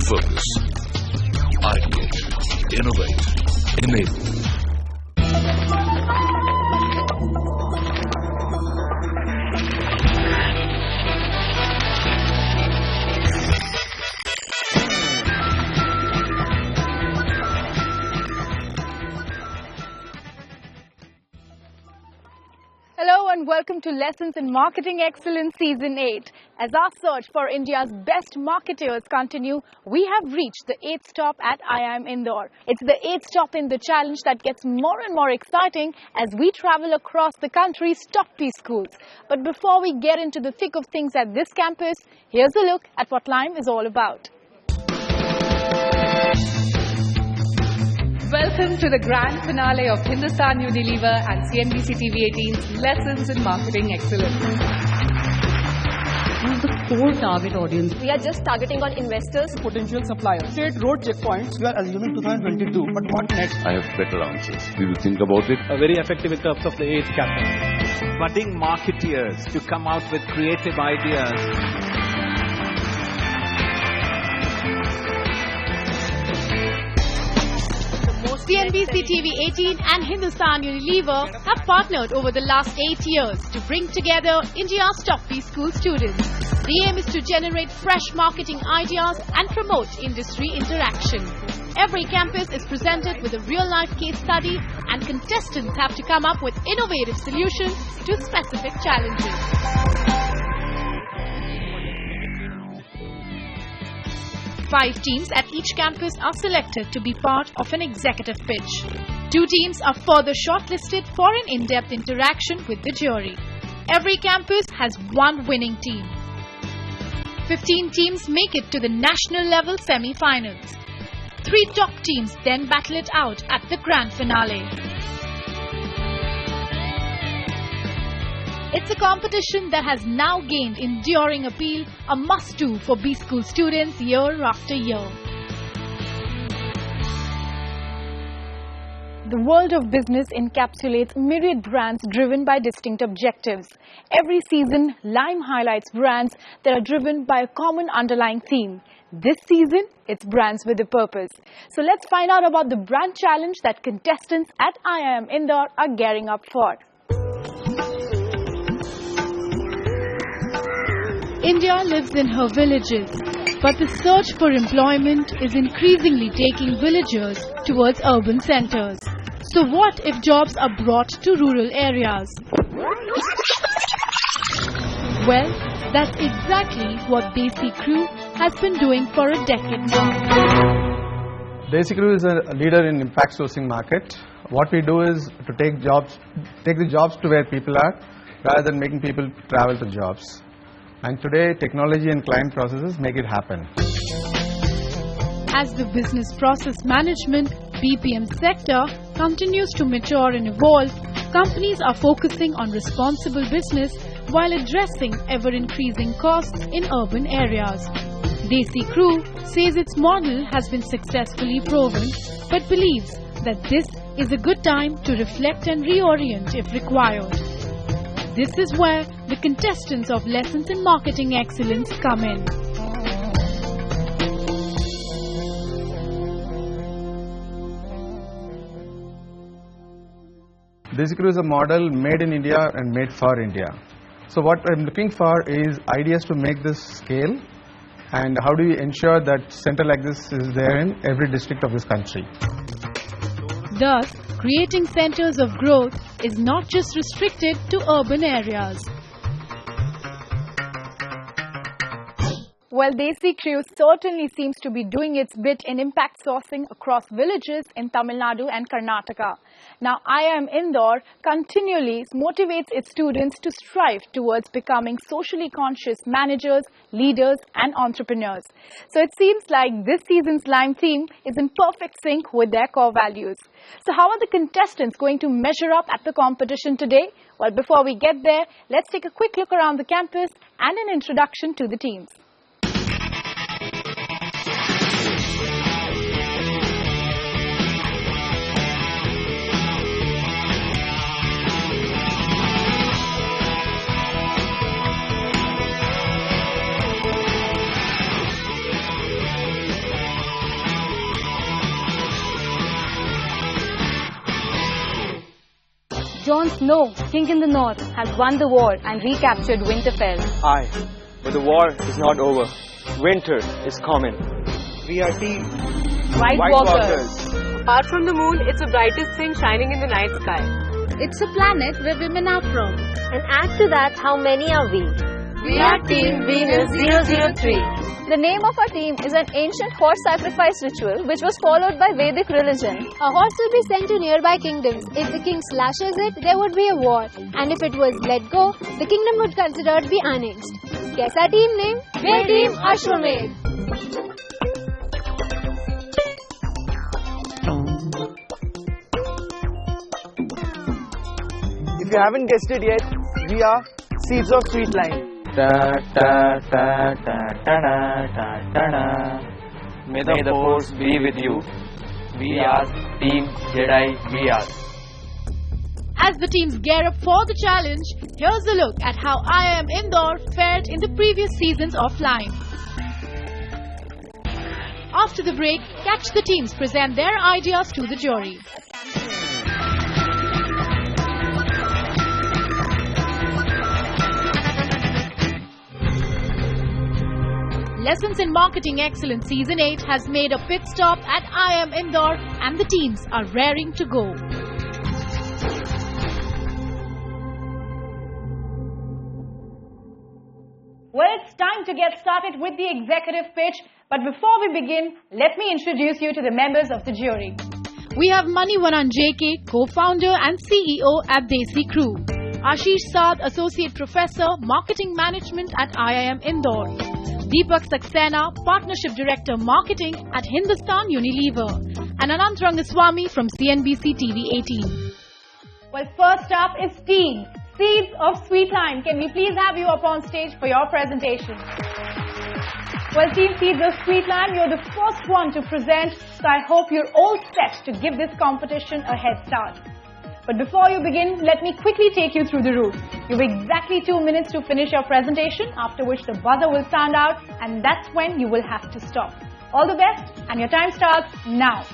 focus. Ideate, innovate, enable. Hello and welcome to Lessons in Marketing Excellence Season 8. As our search for India's best marketers continue, we have reached the 8th stop at IIM Indore. It's the 8th stop in the challenge that gets more and more exciting as we travel across the country's top P schools. But before we get into the thick of things at this campus, here's a look at what L.I.M.E is all about. Welcome to the grand finale of Hindustan Unilever and CNBC TV 18's Lessons in Marketing Excellence. Who's the core target audience? We are just targeting on investors, potential suppliers. State road checkpoints, we are assuming 2022, but what next? I have better answers. We will think about it. Very effective in terms of the 8th campaign. Budding marketeers to come out with creative ideas. CNBC TV 18 and Hindustan Unilever have partnered over the last 8 years to bring together India's top P school students. The aim is to generate fresh marketing ideas and promote industry interaction. Every campus is presented with a real-life case study and contestants have to come up with innovative solutions to specific challenges. 5 teams at each campus are selected to be part of an executive pitch. 2 teams are further shortlisted for an in-depth interaction with the jury. Every campus has 1 winning team. 15 teams make it to the national level semi-finals. 3 top teams then battle it out at the grand finale. It's a competition that has now gained enduring appeal, a must-do for B school students year after year. The world of business encapsulates myriad brands driven by distinct objectives. Every season, L.I.M.E highlights brands that are driven by a common underlying theme. This season, it's brands with a purpose. So let's find out about the brand challenge that contestants at IIM Indore are gearing up for. India lives in her villages, but the search for employment is increasingly taking villagers towards urban centers. So what if jobs are brought to rural areas? Well, that's exactly what DesiCrew has been doing for a decade now. DesiCrew is a leader in impact sourcing market. What we do is to take the jobs to where people are rather than making people travel to jobs. And today, technology and client processes make it happen. As the business process management (BPM) sector continues to mature and evolve, companies are focusing on responsible business while addressing ever-increasing costs in urban areas. DesiCrew says its model has been successfully proven, but believes that this is a good time to reflect and reorient if required. This is where the contestants of Lessons in Marketing Excellence come in. DesiCrew is a model made in India and made for India. So what I'm looking for is ideas to make this scale, and how do we ensure that center like this is there in every district of this country. Thus, creating centers of growth is not just restricted to urban areas. Well, DesiCrew certainly seems to be doing its bit in impact sourcing across villages in Tamil Nadu and Karnataka. Now, IIM Indore continually motivates its students to strive towards becoming socially conscious managers, leaders, and entrepreneurs. So it seems like this season's L.I.M.E theme is in perfect sync with their core values. So how are the contestants going to measure up at the competition today? Well, before we get there, let's take a quick look around the campus and an introduction to the teams. Jon Snow, king in the north, has won the war and recaptured Winterfell. Aye, but the war is not over. Winter is coming. We are team White Walkers. Apart from the moon, it's the brightest thing shining in the night sky. It's a planet where women are from. And add to that, how many are we? We are Team Venus 003. The name of our team is an ancient horse sacrifice ritual which was followed by Vedic religion. A horse will be sent to nearby kingdoms. If the king slashes it, there would be a war. And if it was let go, the kingdom would consider it be annexed. Guess our team name? We're Team Ashwamedh. If you haven't guessed it yet, we are Seeds of Sweet Lime. May the force be with you. We are Team Jedi. We are. As the teams gear up for the challenge, here's a look at how IIM Indore fared in the previous seasons of L.I.M.E. After the break, catch the teams present their ideas to the jury. Lessons in Marketing Excellence Season 8 has made a pit stop at IIM Indore and the teams are raring to go. Well, it's time to get started with the executive pitch, but before we begin, let me introduce you to the members of the jury. We have Manivanan JK, co-founder and CEO at DesiCrew. Ashish Saad, Associate Professor, Marketing Management at IIM Indore. Deepak Saxena, Partnership Director Marketing at Hindustan Unilever, and Anant Rangaswamy from CNBC TV 18. Well, first up is Team Seeds of Sweet Lime. Can we please have you up on stage for your presentation? Well, Team Seeds of Sweet Lime, you're the first one to present, so I hope you're all set to give this competition a head start. But before you begin, let me quickly take you through the rules. You have exactly 2 minutes to finish your presentation, after which the buzzer will sound out, and that's when you will have to stop. All the best, and your time starts now.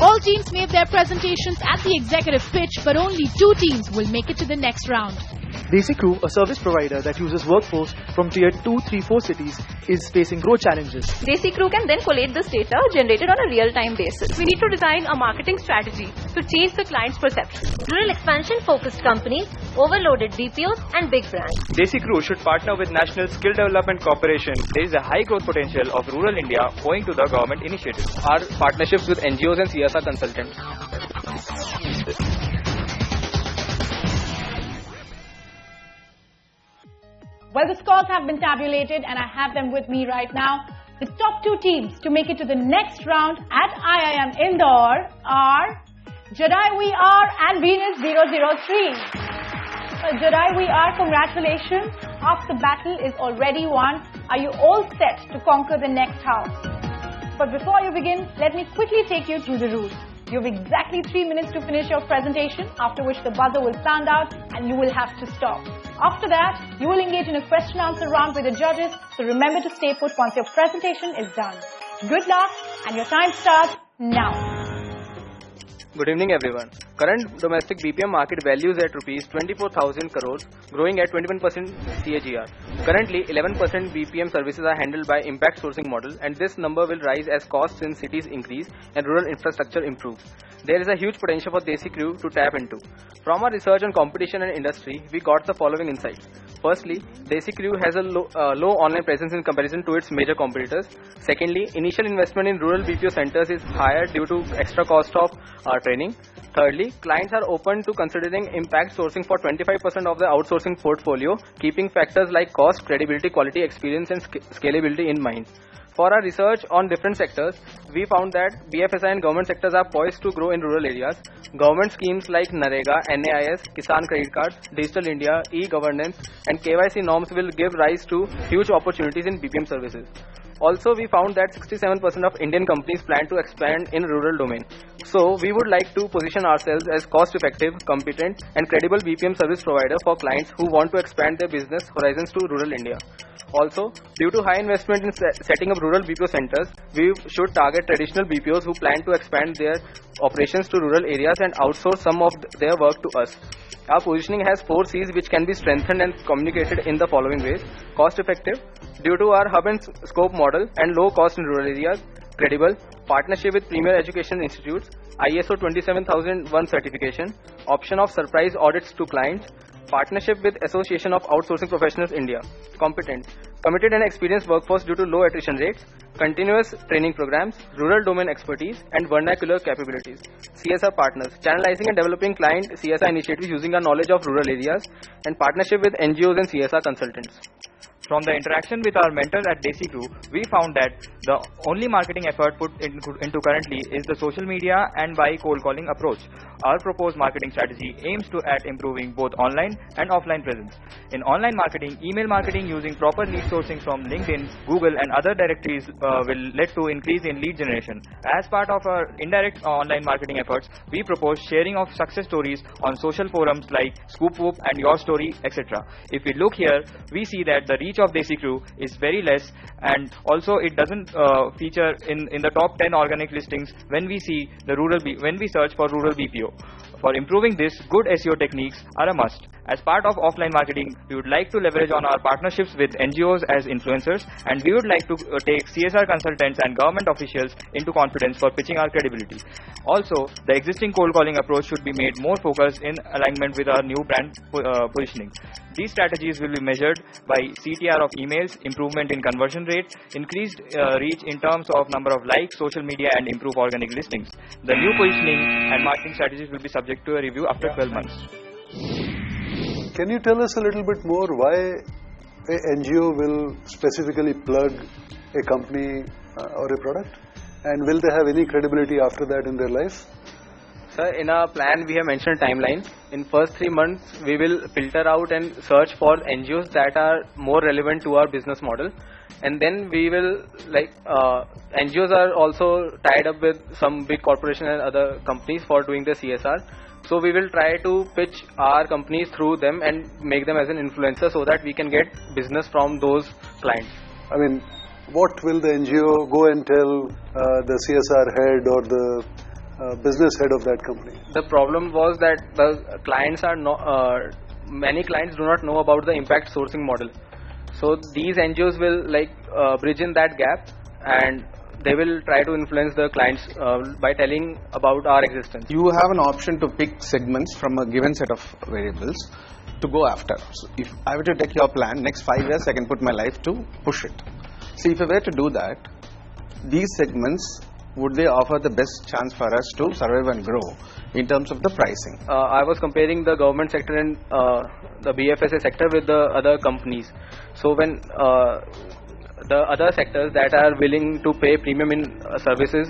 All teams made their presentations at the executive pitch, but only 2 teams will make it to the next round. DesiCrew, a service provider that uses workforce from tier 2, 3, 4 cities, is facing growth challenges. DesiCrew can then collate this data generated on a real-time basis. We need to design a marketing strategy to change the client's perception. Rural expansion-focused companies, overloaded BPOs and big brands. DesiCrew should partner with National Skill Development Corporation. There is a high growth potential of rural India owing to the government initiatives. Our partnerships with NGOs and CSR consultants. Well, the scores have been tabulated and I have them with me right now. The top 2 teams to make it to the next round at IIM Indore are Jedi We Are and Venus 003. Jedi We Are, congratulations. Half the battle is already won. Are you all set to conquer the next half? But before you begin, let me quickly take you through the rules. You have exactly 3 minutes to finish your presentation, after which the buzzer will sound out and you will have to stop. After that, you will engage in a question-answer round with the judges, so remember to stay put once your presentation is done. Good luck, and your time starts now. Good evening everyone. Current domestic BPM market values at rupees 24,000 crores, growing at 21% CAGR. Currently, 11% BPM services are handled by impact sourcing model, and this number will rise as costs in cities increase and rural infrastructure improves. There is a huge potential for DesiCrew to tap into. From our research on competition and industry, we got the following insights. Firstly, DesiCrew has a low online presence in comparison to its major competitors. Secondly, initial investment in rural BPO centers is higher due to extra cost of training. Thirdly, clients are open to considering impact sourcing for 25% of the outsourcing portfolio, keeping factors like cost, credibility, quality, experience and scalability in mind. For our research on different sectors, we found that BFSI and government sectors are poised to grow in rural areas. Government schemes like NREGA, NAIS, Kisan Credit Cards, Digital India, e-governance and KYC norms will give rise to huge opportunities in BPM services. Also, we found that 67% of Indian companies plan to expand in rural domain. So, we would like to position ourselves as cost-effective, competent and credible BPM service provider for clients who want to expand their business horizons to rural India. Also, due to high investment in setting up rural BPO centers, we should target traditional BPOs who plan to expand their operations to rural areas and outsource some of their work to us. Our positioning has 4 C's which can be strengthened and communicated in the following ways. Cost effective, due to our hub and scope model and low cost in rural areas. Credible, partnership with premier education institutes, ISO 27001 certification, option of surprise audits to clients, partnership with Association of Outsourcing Professionals India. Competent, committed and experienced workforce due to low attrition rates, continuous training programs, rural domain expertise and vernacular capabilities. CSR partners, channelizing and developing client CSR initiatives using our knowledge of rural areas, and partnership with NGOs and CSR consultants. From the interaction with our mentors at DesiCrew, we found that the only marketing effort put into currently is the social media and by cold calling approach. Our proposed marketing strategy aims at improving both online and offline presence. In online marketing, email marketing using proper lead sourcing from LinkedIn, Google and other directories will lead to increase in lead generation. As part of our indirect online marketing efforts, we propose sharing of success stories on social forums like ScoopWhoop and Your Story, etc. If we look here, we see that the reach of DesiCrew is very less, and also it doesn't feature in the top 10 organic listings when we see when we search for rural BPO. For improving this, good SEO techniques are a must. As part of offline marketing, we would like to leverage on our partnerships with NGOs as influencers, and we would like to take CSR consultants and government officials into confidence for pitching our credibility. Also, the existing cold calling approach should be made more focused in alignment with our new brand positioning. These strategies will be measured by CTR of emails, improvement in conversion rate, increased reach in terms of number of likes, social media and improve organic listings. The new positioning and marketing strategies will be subject to a review after 12 months. Can you tell us a little bit more why a NGO will specifically plug a company or a product? And will they have any credibility after that in their life? Sir, in our plan we have mentioned timeline. In first 3 months we will filter out and search for NGOs that are more relevant to our business model. And then we will NGOs are also tied up with some big corporation and other companies for doing the CSR. So we will try to pitch our companies through them and make them as an influencer so that we can get business from those clients. I mean, what will the NGO go and tell the CSR head or the business head of that company? The problem was that the clients are many clients do not know about the impact sourcing model. So these NGOs will bridge in that gap, and they will try to influence the clients by telling about our existence. You have an option to pick segments from a given set of variables to go after. So if I were to take your plan, next 5 years I can put my life to push it. See, if I were to do that, these segments, would they offer the best chance for us to survive and grow in terms of the pricing? I was comparing the government sector and the BFSA sector with the other companies. So when the other sectors that are willing to pay premium in services,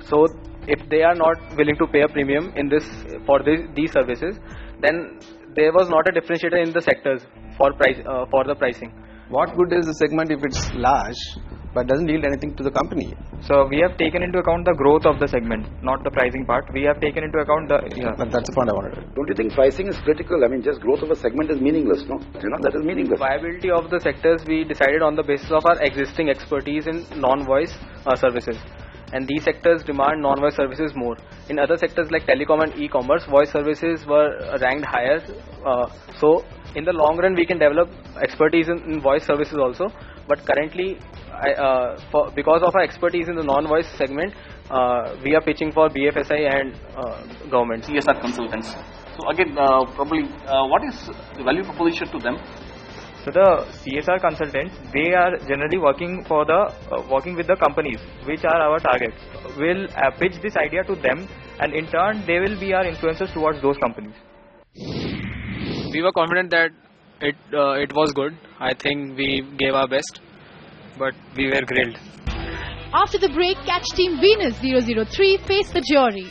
so if they are not willing to pay a premium in these services, then there was not a differentiator in the sectors for the pricing. What good is the segment if it's large but doesn't yield anything to the company? So we have taken into account the growth of the segment, not the pricing part. We have taken into account But that's the point I wanted. Don't you think pricing is critical? I mean, just growth of a segment is meaningless, no? That is meaningless. Viability of the sectors we decided on the basis of our existing expertise in non-voice services. And these sectors demand non-voice services more. In other sectors like telecom and e-commerce, voice services were ranked higher. So in the long run we can develop expertise in voice services also. But currently, because of our expertise in the non-voice segment, we are pitching for BFSI and government. CSR consultants. So again, probably what is the value proposition to them? So the CSR consultants, they are generally working with the companies, which are our targets. We'll pitch this idea to them, and in turn, they will be our influencers towards those companies. We were confident that it was good. I think we gave our best, but we were grilled. After the break, catch Team Venus 003 face the jury.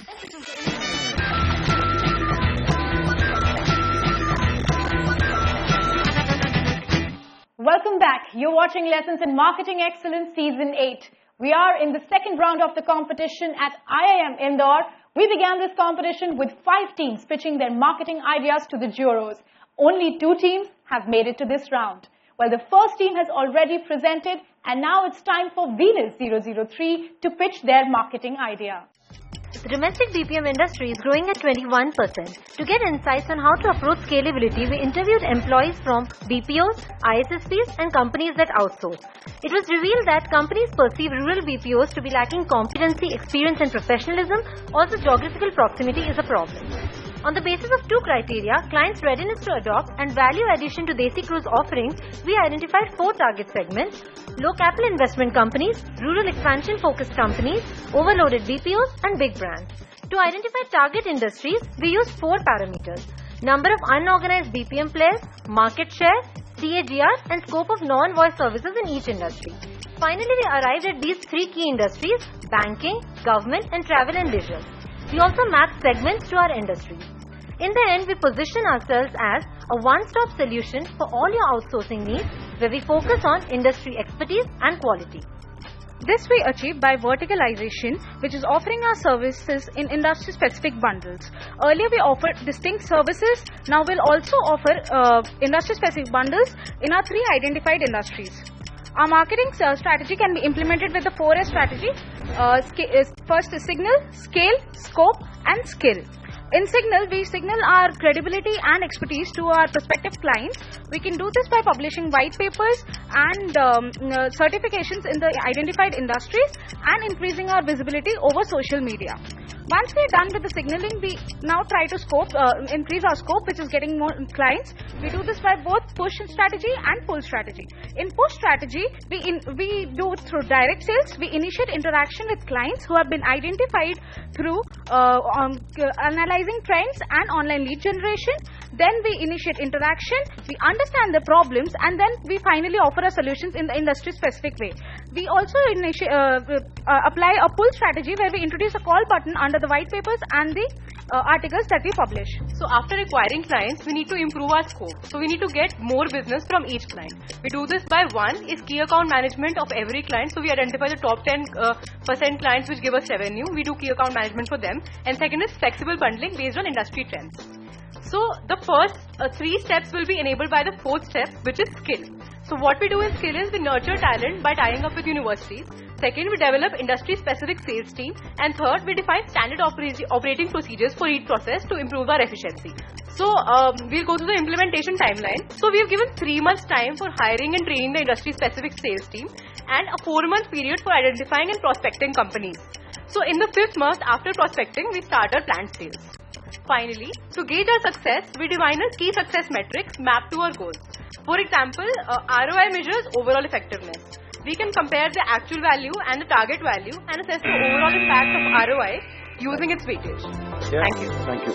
Welcome back. You're watching Lessons in Marketing Excellence Season 8. We are in the second round of the competition at IIM Indore. We began this competition with 5 teams pitching their marketing ideas to the jurors. Only 2 teams have made it to this round. Well, the first team has already presented, and now it's time for Venus 003 to pitch their marketing idea. The domestic BPM industry is growing at 21%. To get insights on how to approach scalability, we interviewed employees from BPOs, ISSPs and companies that outsource. It was revealed that companies perceive rural BPOs to be lacking competency, experience and professionalism. Also, geographical proximity is a problem. On the basis of two criteria, clients' readiness to adopt and value addition to DesiCrew's offerings, we identified 4 target segments: low capital investment companies, rural expansion focused companies, overloaded BPOs and big brands. To identify target industries, we used 4 parameters: number of unorganized BPM players, market share, CAGR and scope of non-voice services in each industry. Finally, we arrived at these 3 key industries: banking, government and travel and leisure. We also mapped segments to our industries. In the end, we position ourselves as a one-stop solution for all your outsourcing needs, where we focus on industry expertise and quality. This we achieve by verticalization, which is offering our services in industry-specific bundles. Earlier we offered distinct services, now we'll also offer industry-specific bundles in our 3 identified industries. Our marketing strategy can be implemented with the 4S strategy. First is signal, scale, scope and skill. In Signal, we signal our credibility and expertise to our prospective clients. We can do this by publishing white papers and certifications in the identified industries and increasing our visibility over social media. Once we are done with the signaling, we now try to increase our scope, which is getting more clients. We do this by both push strategy and pull strategy. In push strategy, we do it through direct sales. We initiate interaction with clients who have been identified through analyzing trends and online lead generation. Then we initiate interaction, we understand the problems, and then we finally offer our solutions in the industry specific way. We also apply a pull strategy where we introduce a call button under the white papers and the articles that we publish. So after acquiring clients, we need to improve our scope. So we need to get more business from each client. We do this by one is key account management of every client. So we identify the top 10% clients which give us revenue. We do key account management for them. And second is flexible bundling based on industry trends. So the first 3 steps will be enabled by the 4th step, which is skill. So what we do in skill is we nurture talent by tying up with universities. Second, we develop industry-specific sales team. And third, we define standard operating procedures for each process to improve our efficiency. So we'll go through the implementation timeline. So we've given 3 months time for hiring and training the industry-specific sales team and a 4-month period for identifying and prospecting companies. So in the 5th month after prospecting, we start our planned sales. Finally, to gauge our success, we define a key success metrics mapped to our goals. For example, ROI measures overall effectiveness. We can compare the actual value and the target value and assess the overall impact of ROI using its weightage. Yeah. Thank you. Thank you.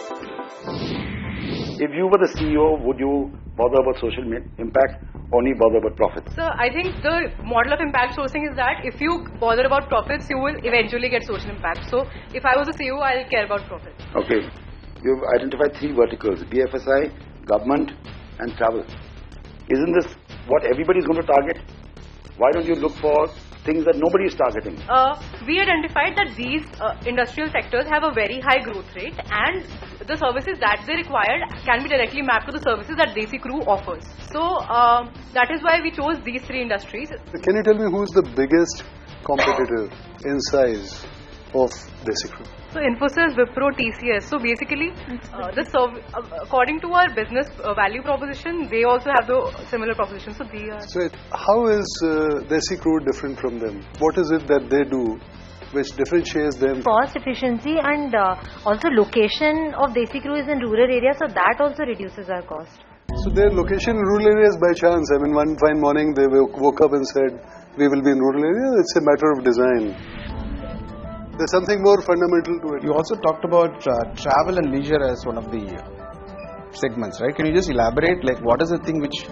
If you were the CEO, would you bother about social impact, only bother about profits? So I think the model of impact sourcing is that if you bother about profits, you will eventually get social impact. So if I was a CEO, I'll care about profits. Okay. You've identified 3 verticals: BFSI, government and travel. Isn't this what everybody's going to target? Why don't you look for things that nobody is targeting? We identified that these industrial sectors have a very high growth rate and the services that they required can be directly mapped to the services that DesiCrew offers. So that is why we chose these 3 industries. Can you tell me who's the biggest competitor in size of DesiCrew? So Infosys, Wipro, TCS. So basically, according to our business value proposition, they also have the similar proposition. So they are. So how is DesiCrew different from them? What is it that they do which differentiates them? Cost efficiency and also location of DesiCrew is in rural areas, so that also reduces our cost. So their location in rural areas by chance. I mean, one fine morning they woke up and said, we will be in rural area. It's a matter of design. There's something more fundamental to it. You also talked about travel and leisure as one of the segments, right? Can you just elaborate, like what is the thing which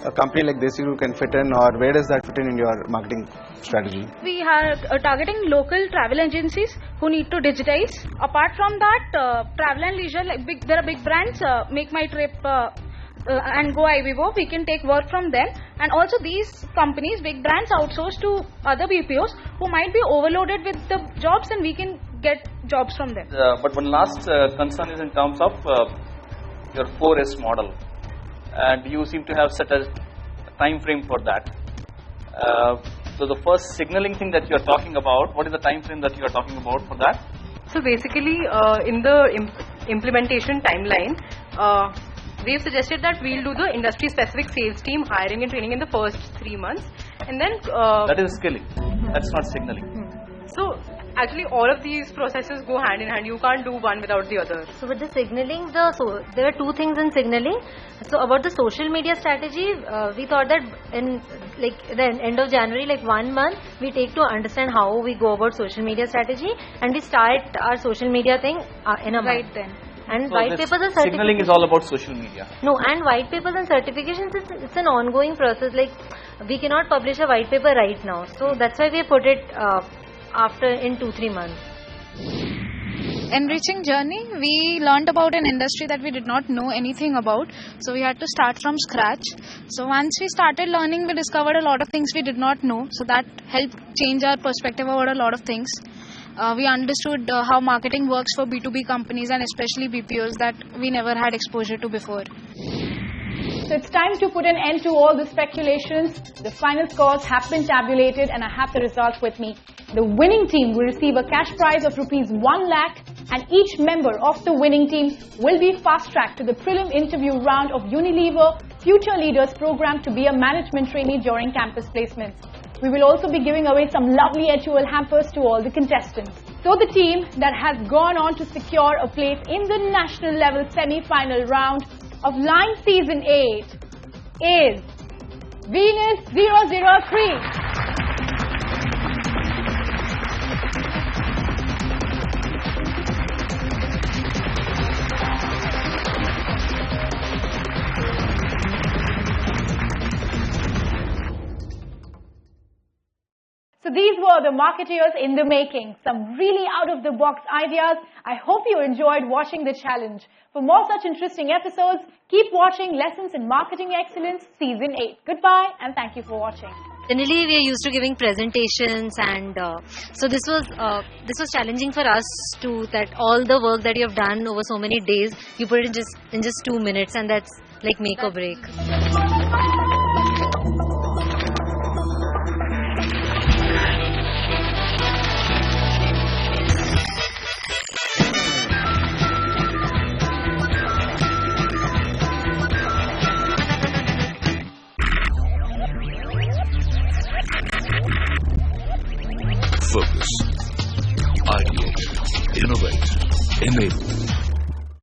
a company like DesiCrew can fit in, or where does that fit in your marketing strategy? We are targeting local travel agencies who need to digitize. Apart from that, travel and leisure, like there are big brands, Make My Trip and Go IVivo, we can take work from them. And also these companies, big brands, outsource to other BPOs who might be overloaded with the jobs, and we can get jobs from them. But one last concern is in terms of your 4S model, and you seem to have set a time frame for that. So the first signaling thing that you are talking about, what is the time frame that you are talking about for that? So basically, in the implementation timeline, they've suggested that we'll do the industry-specific sales team hiring and training in the first 3 months, and then that is skilling. That's not signaling. So actually, all of these processes go hand in hand. You can't do one without the other. So with the signaling, there are two things in signaling. So about the social media strategy, we thought that in the end of January, 1 month, we take to understand how we go about social media strategy, and we start our social media thing in a month. Right then. And so white papers and certifications. Signaling is all about social media. No, and white papers and certifications, it's an ongoing process. We cannot publish a white paper right now. So that's why we put it in 2-3 months. Enriching journey, we learned about an industry that we did not know anything about, so we had to start from scratch. So once we started learning, we discovered a lot of things we did not know, so that helped change our perspective about a lot of things. We understood how marketing works for B2B companies and especially BPOs that we never had exposure to before. So it's time to put an end to all the speculations. The final scores have been tabulated and I have the results with me. The winning team will receive a cash prize of rupees 1 lakh, and each member of the winning team will be fast-tracked to the prelim interview round of Unilever Future Leaders program to be a management trainee during campus placements. We will also be giving away some lovely HUL hampers to all the contestants. So the team that has gone on to secure a place in the national level semi-final round of L.I.M.E Season 8 is Venus 003. So these were the marketeers in the making. Some really out-of-the-box ideas. I hope you enjoyed watching the challenge. For more such interesting episodes, keep watching Lessons in Marketing Excellence Season 8. Goodbye and thank you for watching. Generally, we are used to giving presentations, and so this was challenging for us too. That all the work that you have done over so many days, you put it in just 2 minutes, and that's like make or break. Focus, ideate, innovate, enable.